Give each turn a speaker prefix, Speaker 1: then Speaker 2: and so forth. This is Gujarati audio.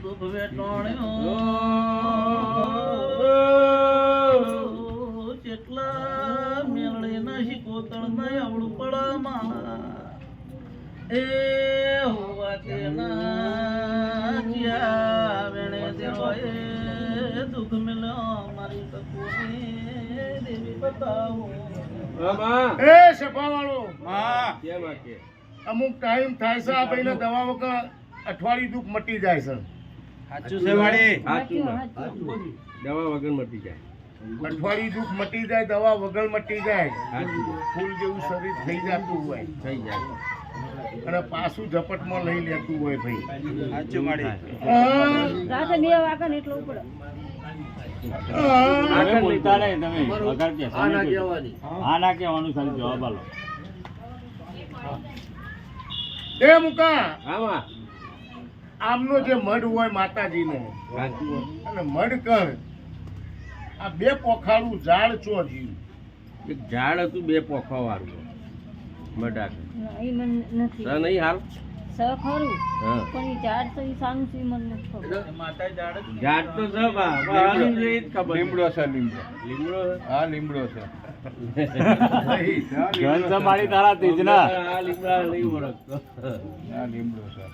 Speaker 1: દુઃખ વેટોણ્યો જેટલા મેળે ના શીકોતળ ના આવડું પડામાં એ હોવા તેના જ્યા વેણે દેવો એ દુઃખ મેળ્યો મારી ટકોરી દેવી બતાવો
Speaker 2: એ સભાવાળો અમુક ટાઈમ થાય છે આ ભાઈને દવા વગર અઠવાડિયું દુઃખ મટી જાય છે.
Speaker 3: સાચું છે વાડી
Speaker 4: દવા વગર મટી જાય.
Speaker 2: અઠવાડિયું દુઃખ મટી જાય, દવા વગર મટી જાય. ફૂલ જેવું શરીર થઈ જતું હોય
Speaker 4: થઈ જાય.
Speaker 2: અને પાછું ઝપટમાં લઈ લેતું હોય ભાઈ.
Speaker 3: સાચું વાડી
Speaker 5: રાતે 2 વાગે એટલો ઉપડે
Speaker 6: તમે બોલતા નહીં, તમે વગર કે હા ના કહેવાનું ખાલી જવાબ આલો.
Speaker 2: એ મુકા
Speaker 4: આમાં
Speaker 2: આમનો જે મઢ હોય માતાજીનો અને મઢ કર આ બે પોખાળું ઝાડ ચો જીવ
Speaker 4: એક ઝાડ હતું 2 પોખા વાળું મડાક
Speaker 5: એ મને નથી
Speaker 4: નહીં હાલ
Speaker 5: સ ખરું
Speaker 4: હા
Speaker 5: પણ ઈ ઝાડ તો ઈ સાનું છે ઈ મને નથી ખબર
Speaker 1: માતા ઝાડ
Speaker 4: ઝાડ તો છે બા પણ એ જ ખબર.
Speaker 3: લીમડો છે લીમડો
Speaker 4: લીમડો
Speaker 3: હા લીમડો છે
Speaker 6: ઘન સંભાળી તારા તેજના
Speaker 4: આ લીમડા નહીં ઓળખતો.
Speaker 3: હા લીમડો છે